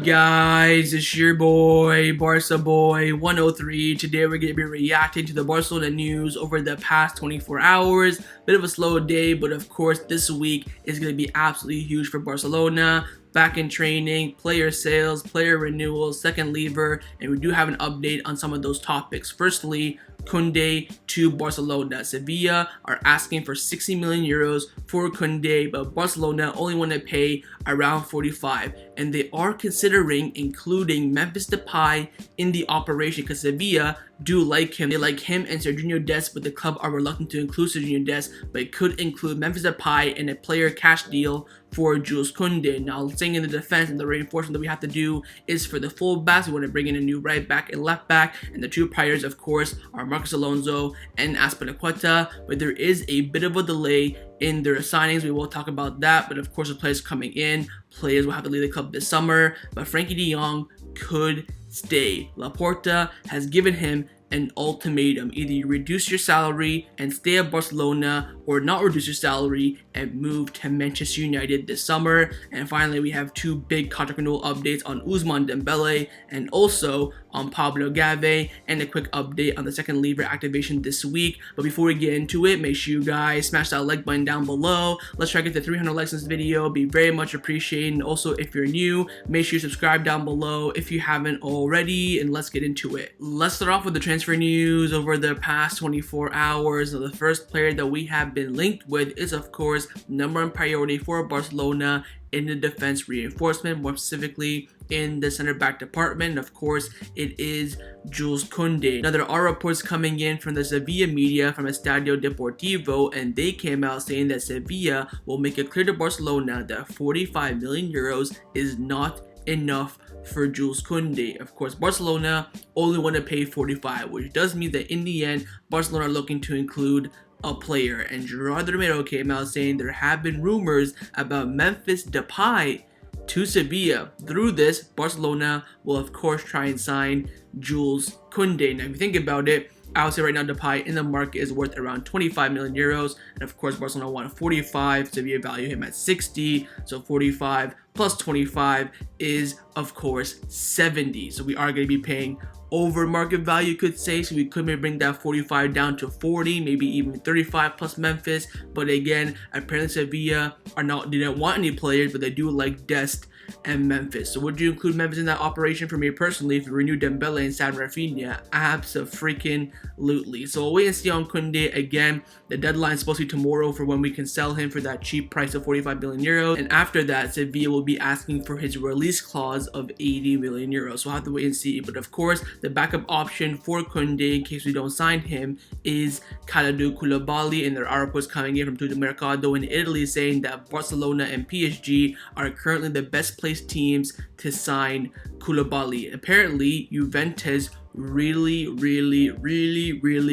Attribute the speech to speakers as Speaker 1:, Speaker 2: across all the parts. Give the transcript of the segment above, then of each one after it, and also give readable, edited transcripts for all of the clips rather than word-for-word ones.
Speaker 1: guys? It's your boy, Barca Boy 103. Today we're going to be reacting to the Barcelona news over the past 24 hours. Bit of a slow day, but of course this week is going to be absolutely huge for Barcelona. Back in training, player sales, player renewals, second lever, and we do have an update on some of those topics. Firstly, Kounde to Barcelona. Sevilla are asking for 60 million euros for Kounde, but Barcelona only want to pay around 45, and they are considering including Memphis Depay in the operation because Sevilla do like him. They like him and Serginho Dest, but the club are reluctant to include Serginho Dest, but it could include Memphis Depay in a player cash deal for Jules Kounde. Now, staying in the defense and the reinforcement that we have to do is for the fullbacks. We want to bring in a new right back and left back, and the two priors, of course, are Marcos Alonso and Azpilicueta, but there is a bit of a delay in their signings. We will talk about that, but of course the players coming in, players will have to leave the club this summer, but Frenkie de Jong could stay. Laporta has given him an ultimatum: either you reduce your salary and stay at Barcelona, or not reduce your salary and move to Manchester United this summer. And finally, we have two big contract renewal updates on Ousmane Dembele and also on Pablo Gavi, and a quick update on the second lever activation this week. But before we get into it, make sure you guys smash that like button down below. Let's try to get to 300 likes in this video. Be very much appreciated. And also, if you're new, make sure you subscribe down below if you haven't already, and let's get into it. Let's start off with the transfer news over the past 24 hours. So the first player that we have been linked with is, of course, number one priority for Barcelona in the defense reinforcement, more specifically in the center back department. Of course, it is Jules Kounde. Now, there are reports coming in from the Sevilla media, from Estadio Deportivo, and they came out saying that Sevilla will make it clear to Barcelona that 45 million euros is not enough for Jules Kounde. Of course, Barcelona only want to pay 45, which does mean that in the end, Barcelona are looking to include a player. And Gerard Romero came out saying there have been rumors about Memphis Depay to Sevilla. Through this, Barcelona will of course try and sign Jules Kounde. Now, if you think about it, I would say right now Depay in the market is worth around 25 million euros, and of course Barcelona want 45, Sevilla value him at 60, so 45 plus 25 is of course 70. So we are going to be paying over market value, you could say, so we could maybe bring that 45 down to 40, maybe even 35 plus Memphis. But again, apparently Sevilla didn't want any players, but they do like Dest and Memphis. So would you include Memphis in that operation? For me personally, if you renew Dembele and San Rafinha, abso-freaking-lutely. So we'll wait and see on Kounde. Again, the deadline is supposed to be tomorrow for when we can sell him for that cheap price of 45 million euros. And after that, Sevilla will be asking for his release clause of 80 million euros. So we'll have to wait and see. But of course, the backup option for Kounde, in case we don't sign him, is Kalidou Koulibaly. And there are reports coming in from Tutto Mercado in Italy saying that Barcelona and PSG are currently the best placed teams to sign Koulibaly. Apparently, Juventus really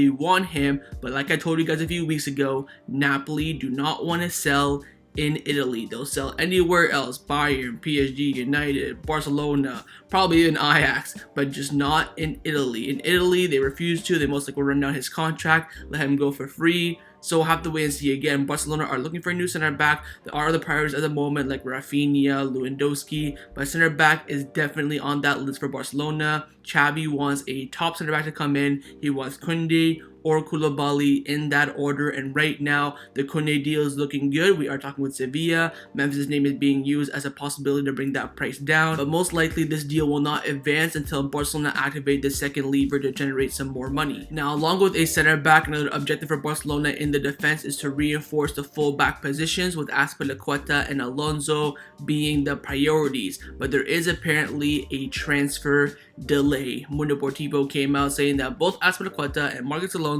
Speaker 1: want him, but like I told you guys a few weeks ago, Napoli do not want to sell in Italy. They'll sell anywhere else: Bayern, PSG, United, Barcelona, probably even Ajax, but just not in Italy. In Italy, they refuse to. They most likely will run down his contract, let him go for free. So we'll have to wait and see. Again, Barcelona are looking for a new center back. There are other priorities at the moment, like Rafinha, Lewandowski, but center back is definitely on that list for Barcelona. Xavi wants a top center back to come in. He wants Kounde or Koulibaly in that order, and right now the Kounde deal is looking good. We are talking with Sevilla. Memphis' name is being used as a possibility to bring that price down, but most likely this deal will not advance until Barcelona activate the second lever to generate some more money. Now, along with a center back, another objective for Barcelona in the defense is to reinforce the full back positions, with Azpilicueta and Alonso being the priorities. But there is apparently a transfer delay. Mundo Deportivo came out saying that both Azpilicueta and Marcos Alonso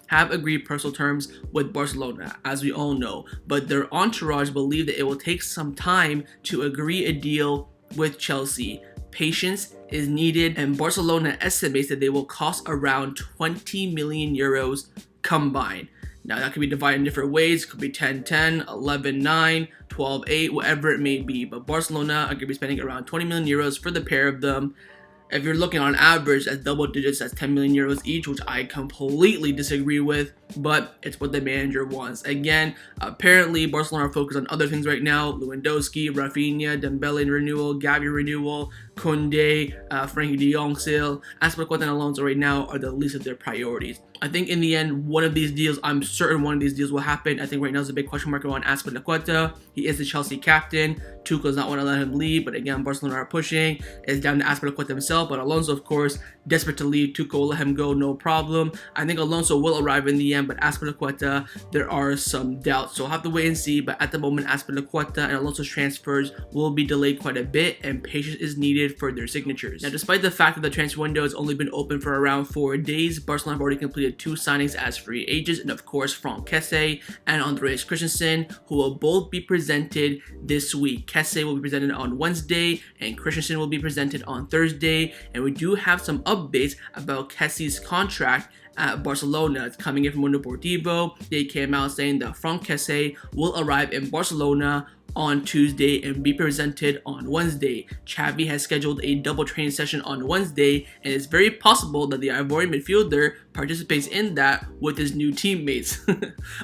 Speaker 1: have agreed personal terms with Barcelona, as we all know, but their entourage believe that it will take some time to agree a deal with Chelsea. Patience is needed, and Barcelona estimates that they will cost around 20 million euros combined. Now, that could be divided in different ways. It could be 10-10, 11-9, 12-8, whatever it may be. But Barcelona are going to be spending around 20 million euros for the pair of them. If you're looking on average, that's double digits, that's 10 million euros each, which I completely disagree with, but it's what the manager wants. Again, apparently Barcelona are focused on other things right now. Lewandowski, Rafinha, Dembele renewal, Gavi renewal, Kounde, Frenkie de Jong sale, Azpilicueta and Alonso right now are the least of their priorities. I think in the end, one of these deals, I'm certain one of these deals will happen. I think right now is a big question mark on Azpilicueta. He is the Chelsea captain. Tuchel does not want to let him leave, but again, Barcelona are pushing. It's down to Azpilicueta himself, but Alonso, of course, desperate to leave. Tuchel will let him go, no problem. I think Alonso will arrive in the end, but Azpilicueta, there are some doubts. So we'll have to wait and see, but at the moment, Azpilicueta and Alonso's transfers will be delayed quite a bit, and patience is needed for their signatures. Now, despite the fact that the transfer window has only been open for around 4 days, Barcelona have already completed 2 signings as free agents, and of course, Kessie and Andreas Christensen, who will both be presented this week. Kessie will be presented on Wednesday, and Christensen will be presented on Thursday, and we do have some updates about Kessie's contract at Barcelona. It's coming in from Mundo Deportivo. They came out saying that Kessie will arrive in Barcelona on Tuesday and be presented on Wednesday. Xavi has scheduled a double training session on Wednesday, and it's very possible that the Ivorian midfielder participates in that with his new teammates.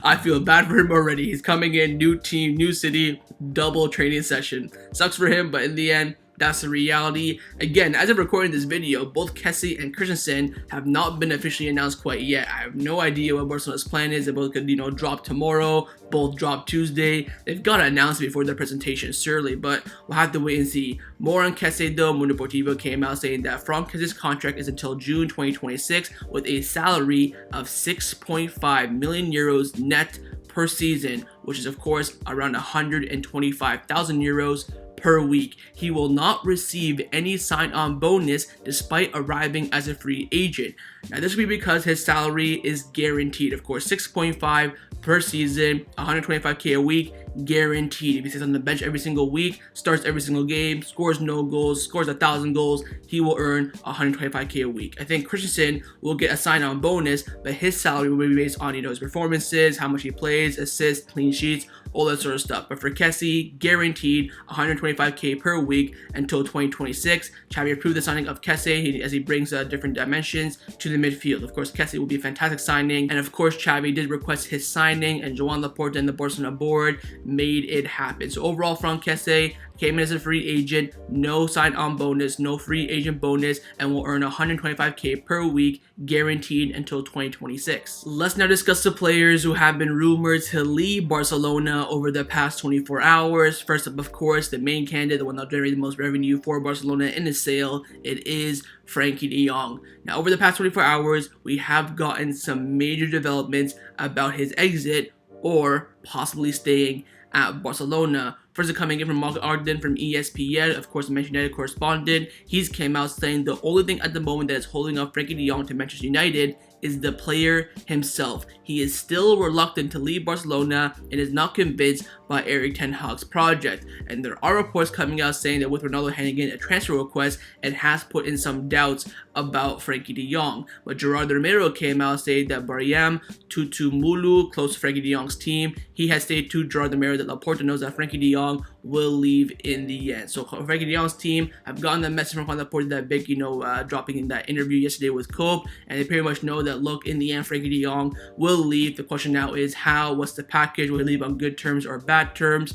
Speaker 1: I feel bad for him already. He's coming in, new team, new city, double training session. Sucks for him, but in the end, that's the reality. Again, as of recording this video, both Kessie and Christensen have not been officially announced quite yet. I have no idea what Barcelona's plan is. They both could, drop tomorrow, both drop Tuesday. They've got to announce it before their presentation, surely, but we'll have to wait and see. More on Kessie though, Mundo Deportivo came out saying that Kessie's contract is until June 2026 with a salary of 6.5 million euros net per season, which is of course around 125,000 euros per week. He will not receive any sign-on bonus despite arriving as a free agent. Now this will be because his salary is guaranteed. Of course, 6.5 per season, 125k a week, guaranteed. If he sits on the bench every single week, starts every single game, scores no goals, scores 1,000 goals, he will earn 125k a week. I think Christensen will get a sign-on bonus, but his salary will be based on his performances, how much he plays, assists, clean sheets, all that sort of stuff. But for Kessie, guaranteed 125k per week until 2026. Xavi approved the signing of Kessie as he brings different dimensions to the midfield. Of course, Kessie will be a fantastic signing, and of course, Xavi did request his signing, and Joan, Laporta, and the Barcelona board made it happen. So overall, Kessie came in as a free agent, no sign-on bonus, no free agent bonus, and will earn 125k per week, guaranteed until 2026. Let's now discuss the players who have been rumored to leave Barcelona over the past 24 hours. First up, of course, the main candidate, the one that generated the most revenue for Barcelona in the sale, it is Frenkie de Jong. Now, over the past 24 hours, we have gotten some major developments about his exit or possibly staying at Barcelona. First, coming in from Mark Ogden from ESPN, of course, the Manchester United correspondent. He's came out saying the only thing at the moment that is holding up Frenkie de Jong to Manchester United is the player himself. He is still reluctant to leave Barcelona and is not convinced by Erik ten Hag's project. And there are reports coming out saying that with Ronaldo handing in a transfer request, it has put in some doubts about Frenkie de Jong. But Gerard Romero came out saying that Bariam Tutumulu, close to Frenkie de Jong's team, he has stated to Gerard Romero that Laporta knows that Frenkie de Jong will leave in the end. So Frenkie de Jong's team have gotten the message from Laporta, that big, dropping in that interview yesterday with Cope, and they pretty much know that, look, in the end, Frenkie de Jong will leave. The question now is how, what's the package, will he leave on good terms or bad terms?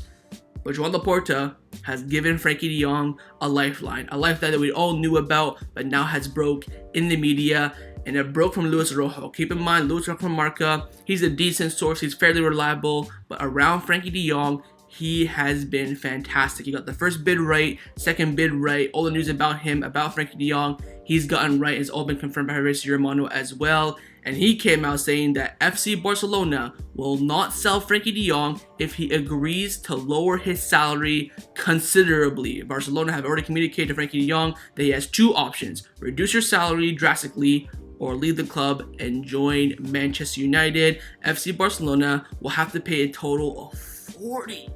Speaker 1: But Joan Laporta has given Frenkie de Jong a lifeline that we all knew about, but now has broke in the media, and it broke from Luis Rojo. Keep in mind, Luis Rojo from Marca, he's a decent source, he's fairly reliable, but around Frenkie de Jong, he has been fantastic. He got the first bid right, second bid right, all the news about him, about Frenkie de Jong, he's gotten right. It's all been confirmed by Fabrizio Romano as well. And he came out saying that FC Barcelona will not sell Frenkie de Jong if he agrees to lower his salary considerably. Barcelona have already communicated to Frenkie de Jong that he has 2 options: reduce your salary drastically or leave the club and join Manchester United. FC Barcelona will have to pay a total of 40.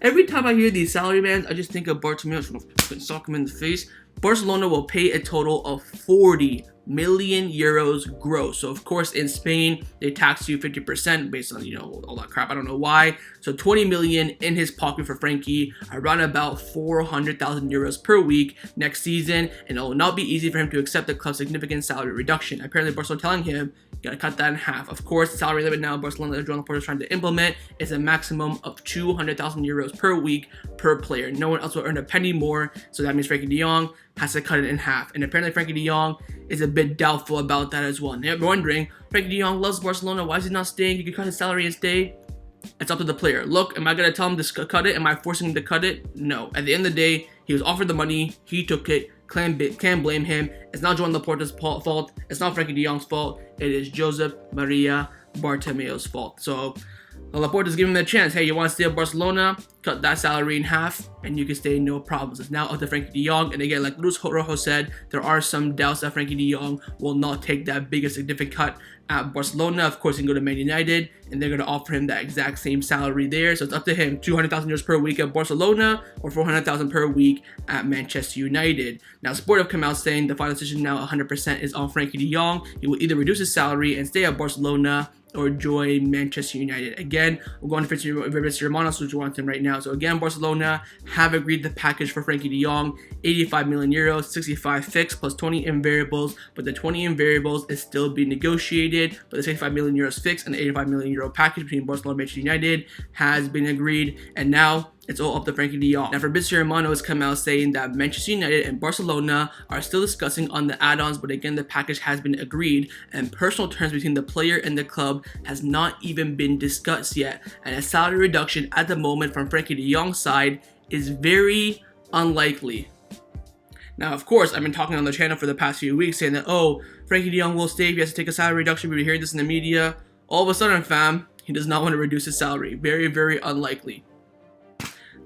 Speaker 1: Every time I hear these salary bands, I just think of Bartomeu. I'm just gonna sock him in the face. Barcelona will pay a total of 40 million euros gross. So of course in Spain they tax you 50% based on all that crap. I don't know why. So 20 million in his pocket for Frenkie, around about 400,000 euros per week next season, and it will not be easy for him to accept the club's significant salary reduction. Apparently Barcelona telling him you gotta cut that in half. Of course, the salary limit now Barcelona that Joan Laporta is trying to implement is a maximum of 200,000 euros per week per player. No one else will earn a penny more, so that means Frenkie de Jong has to cut it in half. And apparently Frenkie de Jong is a bit doubtful about that as well. And you're wondering, Frenkie de Jong loves Barcelona, why is he not staying? He could cut his salary and stay. It's up to the player. Look, am I going to tell him to cut it? Am I forcing him to cut it? No. At the end of the day, he was offered the money, he took it. Can't blame him. It's not Joan Laporta's fault. It's not Frenkie de Jong's fault. It is Josep Maria Bartomeu's fault. So Laporta's giving him a chance. Hey, you want to stay at Barcelona? Cut that salary in half, and you can stay no problems. It's now up to Frenkie de Jong. And again, like Luis Rojo said, there are some doubts that Frenkie de Jong will not take that big a significant cut at Barcelona. Of course, he can go to Man United, and they're going to offer him that exact same salary there. So it's up to him: 200,000 euros per week at Barcelona, or 400,000 per week at Manchester United. Now, Sport have come out saying the final decision now 100% is on Frenkie de Jong. He will either reduce his salary and stay at Barcelona, or join Manchester United. Again, we're going to Fabrizio Romano, which we want him right now. So again, Barcelona have agreed the package for Frenkie de Jong, 85 million euros, 65 fixed plus 20 in variables, but the 20 in variables is still being negotiated, but the 65 million euros fixed and the 85 million euro package between Barcelona and Manchester United has been agreed, and now it's all up to Frenkie de Jong. Now, Fabrizio Romano has come out saying that Manchester United and Barcelona are still discussing on the add-ons, but again, the package has been agreed, and personal terms between the player and the club has not even been discussed yet, and a salary reduction at the moment from Frenkie de Jong's side is very unlikely. Now, of course, I've been talking on the channel for the past few weeks saying that, oh, Frenkie de Jong will stay if he has to take a salary reduction. We were hearing this in the media. All of a sudden, fam, he does not want to reduce his salary. Very, very unlikely.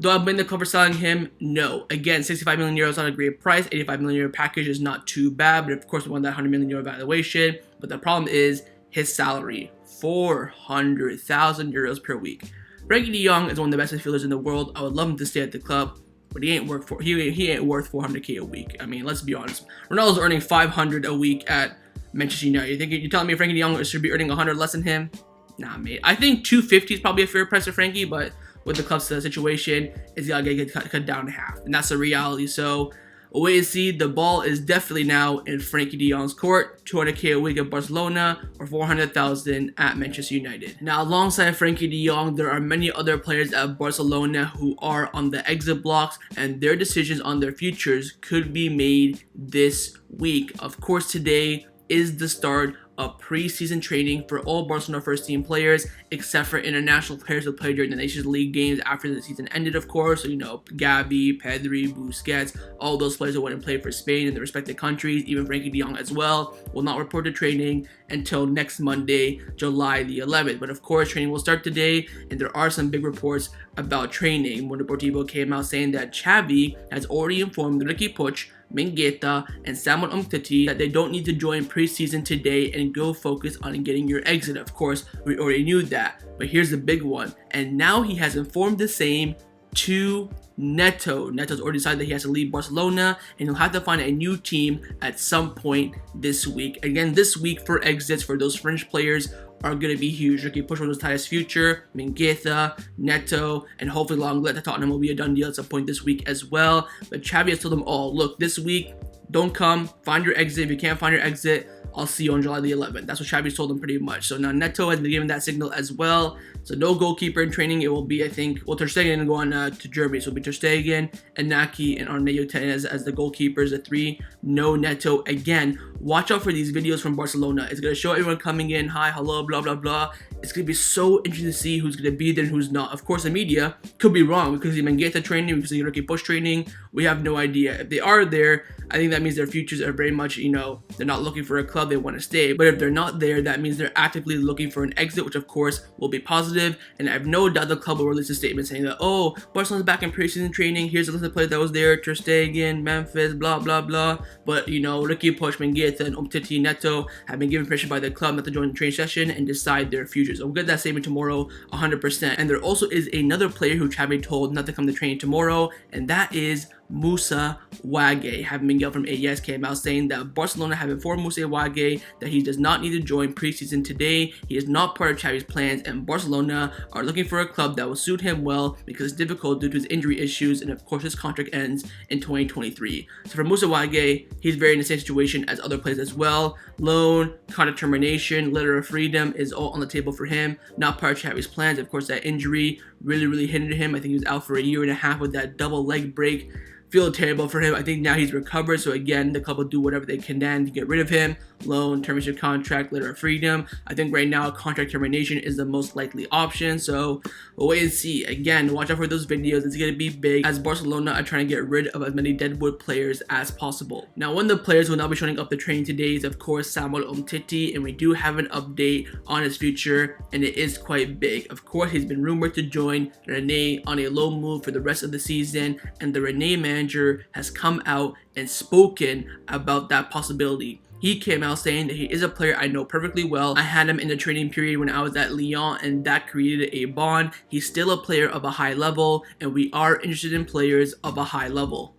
Speaker 1: Do I blame the club for selling him? No. Again, 65 million euros is not a great price. 85 million euro package is not too bad, but of course we want that 100 million euro valuation. But the problem is his salary, 400,000 euros per week. Frenkie de Jong is one of the best midfielders in the world. I would love him to stay at the club, but he ain't worth 400k a week. I mean, let's be honest. Ronaldo's earning 500 a week at Manchester United. You're telling me Frenkie de Jong should be earning 100 less than him? Nah, mate. I think 250 is probably a fair price for Frenkie, but with the club's situation, it's gotta get cut down to half, and that's the reality. So we'll wait and see. The ball is definitely now in Frenkie de Jong's court. 200k a week at Barcelona, or 400,000 at Manchester United. Now, alongside Frenkie de Jong, there are many other players at Barcelona who are on the exit blocks, and their decisions on their futures could be made this week. Of course, today is the start of preseason training for all Barcelona first team players, except for international players who played during the Nations League games after the season ended, of course. So, Gavi, Pedri, Busquets, all those players who went and played for Spain in their respective countries, even Frenkie de Jong as well, will not report to training until next Monday, July the 11th. But of course, training will start today, and there are some big reports about training. Mundo Deportivo came out saying that Xavi has already informed Ricky Puig, Mingueza, and Samuel Umtiti that they don't need to join preseason today and go focus on getting your exit. Of course, we already knew that, but here's the big one. And now he has informed the same to Neto. Neto's already decided that he has to leave Barcelona, and he'll have to find a new team at some point this week. Again, this week for exits for those French players are going to be huge. Ricky Puig was Ty's future, Mingueza, Neto, and hopefully Lenglet to Tottenham will be a done deal at some point this week as well. But Xavi has told them all, look, this week, don't come, find your exit. If you can't find your exit, I'll see you on July the 11th. That's what Xavi's told them pretty much. So now Neto has been given that signal as well. So no goalkeeper in training. It will be, I think, Ter Stegen will go on to Germany. So it'll be Ter Stegen, Inaki, and Arneo Tenes as the goalkeepers, the three. No Neto. Again, watch out for these videos from Barcelona. It's going to show everyone coming in, hi, hello, blah, blah, blah. It's going to be so interesting to see who's going to be there and who's not. Of course, the media could be wrong because the Mingueza training, because the Ricky Puig training. We have no idea. If they are there, I think that means their futures are very much, they're not looking for a club, they want to stay. But if they're not there, that means they're actively looking for an exit, which of course will be positive. And I have no doubt the club will release a statement saying that, oh, Barcelona's back in preseason training. Here's a list of players that was there: Ter Stegen, Memphis, blah, blah, blah. But, Ricky Puig, Mingueza, and Umtiti, Neto have been given permission by the club not to join the training session and decide their futures. So we'll get that statement tomorrow 100%. And there also is another player who Xavi told not to come to training tomorrow, and that is Moussa Wagué. Having Miguel from AES came out saying that Barcelona have informed Moussa Wagué that he does not need to join preseason today. He is not part of Xavi's plans, and Barcelona are looking for a club that will suit him well because it's difficult due to his injury issues, and of course his contract ends in 2023. So for Moussa Wagué, he's very in the same situation as other players as well. Loan, contract termination, letter of freedom is all on the table for him. Not part of Xavi's plans. Of course, that injury really hindered him. I think he was out for a year and a half with that double leg break. Feel terrible for him. I think now he's recovered, so again, the club will do whatever they can then to get rid of him. Loan, termination contract, letter of freedom. I think right now contract termination is the most likely option, so we'll wait and see. Again, watch out for those videos. It's going to be big as Barcelona are trying to get rid of as many deadwood players as possible. Now, one of the players who will not be showing up the training today is, of course, Samuel Umtiti, and we do have an update on his future, and it is quite big. Of course, he's been rumored to join Rennes on a loan move for the rest of the season, and the Rennes manager has come out and spoken about that possibility. He came out saying that he is a player I know perfectly well. I had him in the training period when I was at Lyon, and that created a bond. He's still a player of a high level, and we are interested in players of a high level.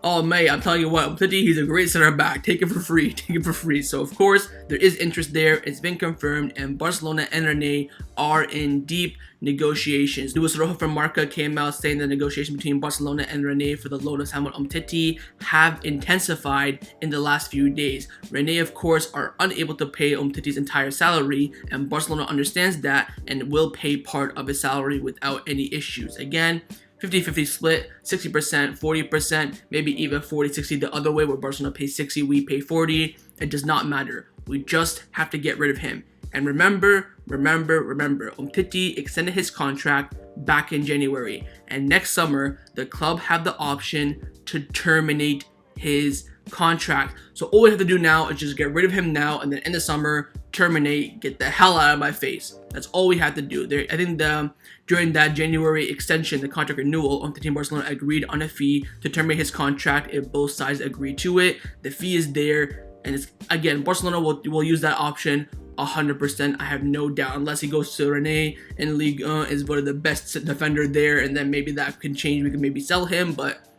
Speaker 1: Oh, mate, I'm telling you what, Umtiti, he's a great center back. Take it for free. Take it for free. So, of course, there is interest there. It's been confirmed, and Barcelona and Rennes are in deep negotiations. Luis Rojo from Barca came out saying the negotiations between Barcelona and Rennes for the loan of Samuel Umtiti have intensified in the last few days. Rennes, of course, are unable to pay Umtiti's entire salary, and Barcelona understands that and will pay part of his salary without any issues. Again, 50-50 split, 60%, 40%, maybe even 40-60 the other way, where Barcelona pays 60, we pay 40. It does not matter. We just have to get rid of him. And remember, Umtiti extended his contract back in January. And next summer, the club have the option to terminate his contract. So all we have to do now is just get rid of him now, and then in the summer, terminate, get the hell out of my face. That's all we have to do. I think during that January extension, the contract renewal, Umtiti and Barcelona agreed on a fee to terminate his contract if both sides agree to it. The fee is there, and it's, again, Barcelona will use that option 100%. I have no doubt, unless he goes to Rennes and Ligue 1 is voted the best defender there, and then maybe that can change. We can maybe sell him, but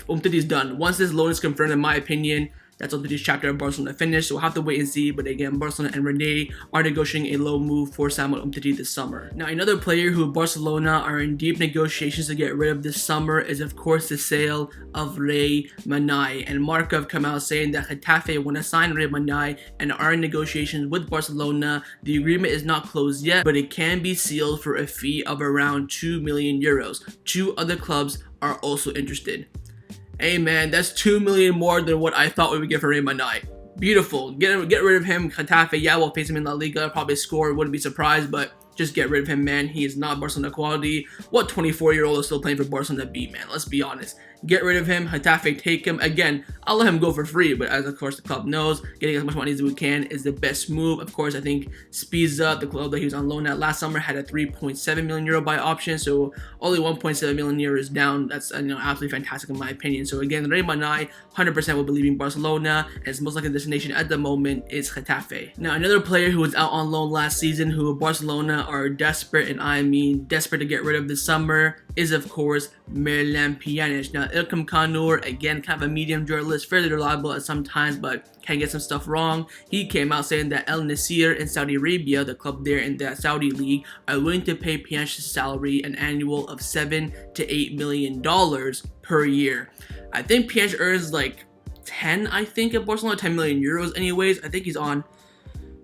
Speaker 1: Umtiti's done. Once this loan is confirmed, in my opinion, that's Umtiti's chapter of Barcelona finished, so we'll have to wait and see. But again, Barcelona and Rennes are negotiating a loan move for Samuel Umtiti this summer. Now, another player who Barcelona are in deep negotiations to get rid of this summer is, of course, the sale of Rey Manaj. And Marca have come out saying that Getafe want to sign Rey Manaj and are in negotiations with Barcelona. The agreement is not closed yet, but it can be sealed for a fee of around 2 million euros. 2 other clubs are also interested. Hey man, that's 2 million more than what I thought we would get for Rey Manaj. Beautiful. Get rid of him. Getafe, yeah, we'll face him in La Liga. Probably score. Wouldn't be surprised, but just get rid of him, man. He is not Barcelona quality. What 24-year-old is still playing for Barcelona B, man? Let's be honest. Get rid of him. Getafe, take him. Again, I'll let him go for free, but as of course the club knows, getting as much money as we can is the best move. Of course, I think Spiza, the club that he was on loan at last summer, had a 3.7 million euro buy option, so only 1.7 million euros down. That's absolutely fantastic in my opinion. So again, Rey Manaj 100% will be leaving Barcelona, and his most likely destination at the moment is Getafe. Now, another player who was out on loan last season, who Barcelona are desperate, and I mean desperate, to get rid of this summer, is of course Miralem Pjanic. Now, Ilkam Kanur, again, kind of a medium journalist, fairly reliable at some times, but can get some stuff wrong. He came out saying that El Nasir in Saudi Arabia, the club there in the Saudi league, are willing to pay Pjanic's salary an annual of $7 to $8 million per year. I think Pjanic earns like 10, I think, at Barcelona, 10 million euros anyways. I think he's on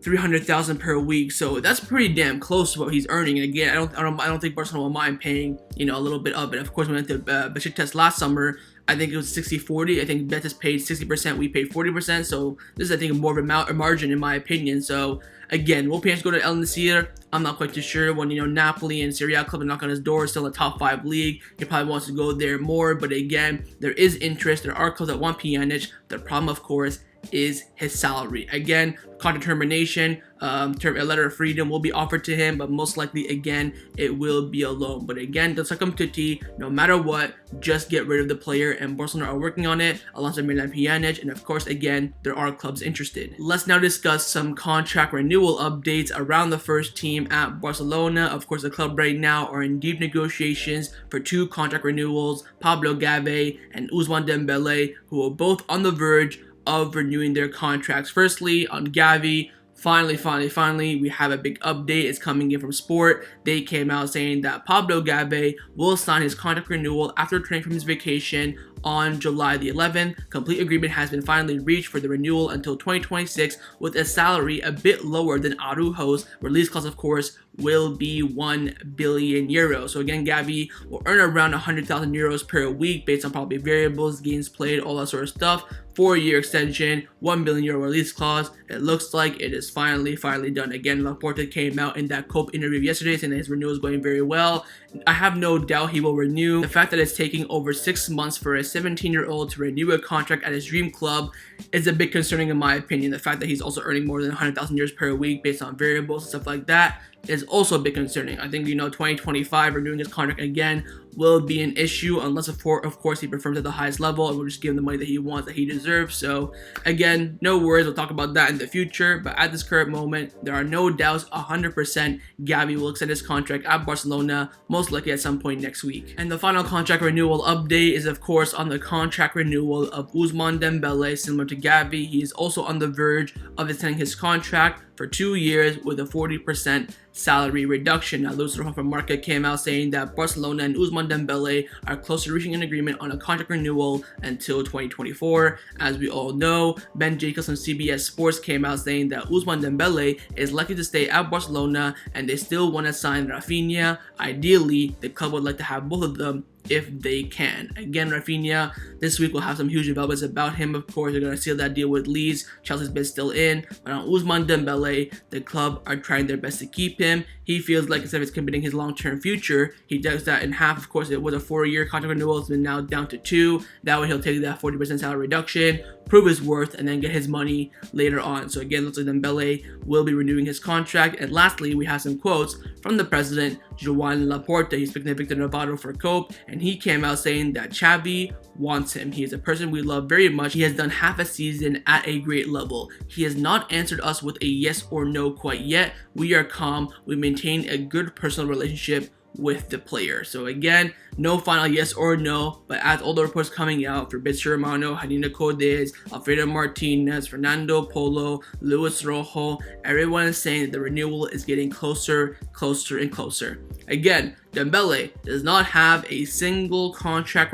Speaker 1: 300,000 per week, so that's pretty damn close to what he's earning. And again, I don't think Barcelona will mind paying, a little bit of it. Of course, we went to Besiktas last summer. I think it was 60-40. I think Betis paid 60%, we paid 40%. So this is, I think, more of a margin in my opinion. So again, will Pjanic go to El Nasir? I'm not quite too sure. When Napoli and Serie A club are knocking on his door, still in the top 5 league, he probably wants to go there more. But again, there is interest. There are clubs that want Pjanic. The problem, of course, is his salary. Again, contract termination, a letter of freedom will be offered to him, but most likely, again, it will be a loan. But again, the Umtiti, no matter what, just get rid of the player, and Barcelona are working on it, Alonso, Miralem Pjanic, and of course, again, there are clubs interested. Let's now discuss some contract renewal updates around the first team at Barcelona. Of course, the club right now are in deep negotiations for 2 contract renewals, Pablo, Gavi, and Ousmane Dembele, who are both on the verge of renewing their contracts. Firstly, on Gavi, finally, we have a big update. It's coming in from Sport. They came out saying that Pablo Gavi will sign his contract renewal after returning from his vacation on July the 11th. Complete agreement has been finally reached for the renewal until 2026, with a salary a bit lower than Araujo's. Release clause, of course, will be 1 billion euros. So again, Gavi will earn around 100,000 euros per week based on probably variables, games played, all that sort of stuff. 4-year extension, 1 billion euro release clause. It looks like it is finally done. Again, Laporta came out in that COPE interview yesterday saying that his renewal is going very well. I have no doubt he will renew. The fact that it's taking over 6 months for a 17-year-old to renew a contract at his dream club is a bit concerning in my opinion. The fact that he's also earning more than 100,000 euros per week based on variables and stuff like that is also a bit concerning. I think, 2025 renewing his contract again will be an issue unless of course he performs at the highest level and we'll just give him the money that he wants, that he deserves. So again, no worries, we'll talk about that in the future, but at this current moment there are no doubts 100% Gavi will extend his contract at Barcelona, most likely at some point next week. And the final contract renewal update is of course on the contract renewal of Ousmane Dembele. Similar to Gavi, he is also on the verge of extending his contract for 2 years with a 40% salary reduction. Now, Luis Rojo from Marca came out saying that Barcelona and Ousmane Dembele are close to reaching an agreement on a contract renewal until 2024. As we all know, Ben Jacobs from CBS Sports came out saying that Ousmane Dembele is likely to stay at Barcelona and they still want to sign Rafinha. Ideally, the club would like to have both of them if they can. Again, Rafinha, this week we'll have some huge developments about him. Of course, they're going to seal that deal with Leeds. Chelsea's bid still in. But on Ousmane Dembele, the club are trying their best to keep him. He feels like instead of committing his long-term future, he does that in half. Of course, it was a 4-year contract renewal. It's been now down to 2. That way he'll take that 40% salary reduction, prove his worth, and then get his money later on. So again, looks like Dembele will be renewing his contract. And lastly, we have some quotes from the president, Joan Laporta. He's speaking to Victor Navarro for COPE, and he came out saying that Xavi wants him. He is a person we love very much. He has done half a season at a great level. He has not answered us with a yes or no quite yet. We are calm. We maintain a good personal relationship with the player. So again, no final yes or no, but as all the reports coming out for Fabrizio Romano, Hanina Cordes, Alfredo Martinez, Fernando Polo, Luis Rojo, everyone is saying that the renewal is getting closer and closer. Again, Dembele does not have a single contract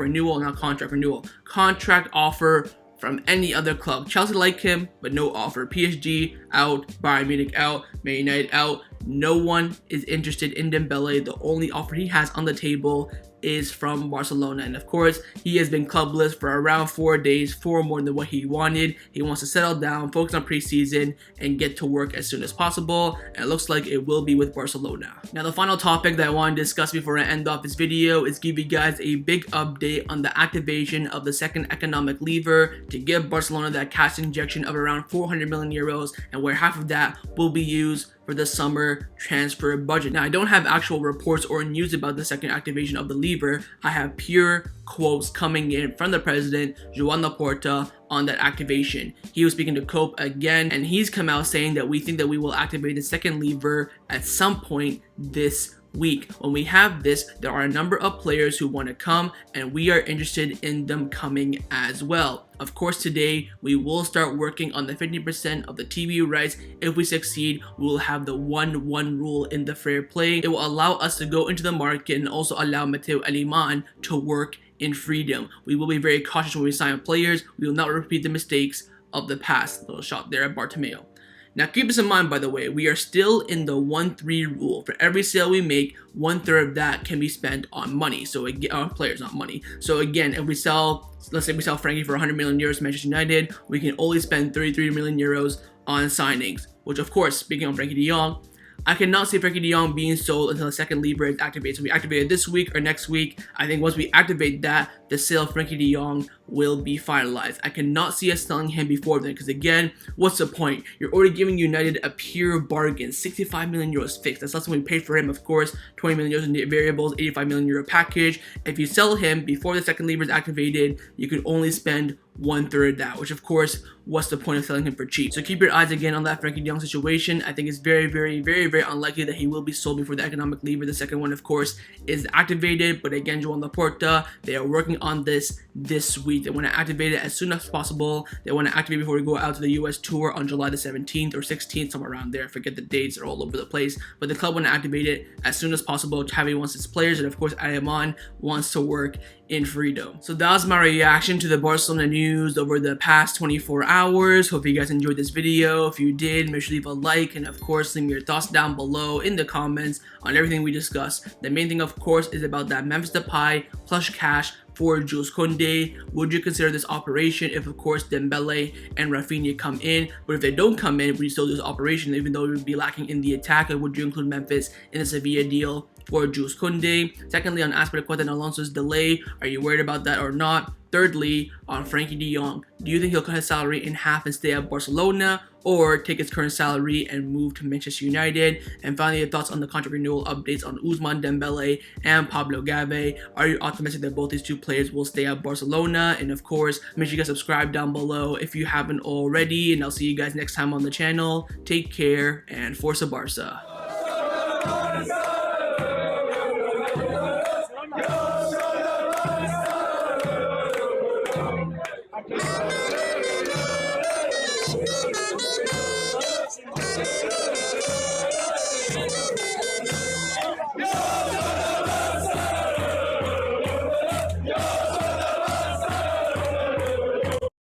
Speaker 1: offer from any other club. Chelsea like him, but no offer. PSG out, Bayern Munich out, Man United out. No one is interested in Dembele. The only offer he has on the table is from Barcelona, and of course he has been clubless for around 4 days, 4 more than what he wanted. He wants to settle down, focus on preseason, and get to work as soon as possible, and it looks like it will be with Barcelona. Now, the final topic that I want to discuss before I end off this video is give you guys a big update on the activation of the second economic lever to give Barcelona that cash injection of around 400 million euros, and where half of that will be used for the summer transfer budget. Now, I don't have actual reports or news about the second activation of the lever. I have pure quotes coming in from the president, Joan Laporta, on that activation. He was speaking to COPE again, and he's come out saying that we think that we will activate the second lever at some point this week. When we have this, there are a number of players who want to come, and we are interested in them coming as well. Of course, today we will start working on the 50% of the TV rights. If we succeed, we will have the 1-1 rule in the fair play. It will allow us to go into the market and also allow Mateo Alemán to work in freedom. We will be very cautious when we sign players. We will not repeat the mistakes of the past. Little shot there at Bartomeu. Now, keep this in mind, by the way, we are still in the 1-3 rule. For every sale we make, 1/3 of that can be spent on money. So again, on players, not money. So again, if we sell, let's say we sell Frenkie for 100 million euros to Manchester United, we can only spend 33 million euros on signings. Which, of course, speaking of Frenkie de Jong, I cannot see Frenkie de Jong being sold until the second lever is activated. So we activate it this week or next week. I think once we activate that, the sale of Frenkie de Jong will be finalized. I cannot see us selling him before then, because again, what's the point? You're already giving United a pure bargain. 65 million euros fixed. That's less than we paid for him, of course. 20 million euros in variables, 85 million euro package. If you sell him before the second lever is activated, you can only spend 1/3 that, which of course, what's the point of selling him for cheap? So keep your eyes again on that Frenkie de Jong situation. I think it's very unlikely that he will be sold before the economic lever. The second one, of course, is activated. But again, Joan Laporta, they are working on this week. They want to activate it as soon as possible. They want to activate before we go out to the US tour on July the 17th or 16th, somewhere around there. I forget the dates, they're all over the place. But the club want to activate it as soon as possible. Xavi wants his players, and of course, Ayman wants to work in freedom. So that was my reaction to the Barcelona news over the past 24 hours. Hope you guys enjoyed this video. If you did, make sure to leave a like, and of course, leave me your thoughts down below in the comments on everything we discussed. The main thing, of course, is about that Memphis Depay plus cash for Jules Kounde. Would you consider this operation if, of course, Dembele and Rafinha come in? But if they don't come in, would you still do this operation even though it would be lacking in the attack? Or would you include Memphis in the Sevilla deal for Jules Kounde? Secondly, on Azpilicueta and Alonso's delay, are you worried about that or not? Thirdly, on Frenkie de Jong, do you think he'll cut his salary in half and stay at Barcelona, or take his current salary and move to Manchester United? And finally, your thoughts on the contract renewal updates on Ousmane Dembele and Pablo Gavi. Are you optimistic that both these two players will stay at Barcelona? And of course, make sure you guys subscribe down below if you haven't already. And I'll see you guys next time on the channel. Take care and Forza Barca.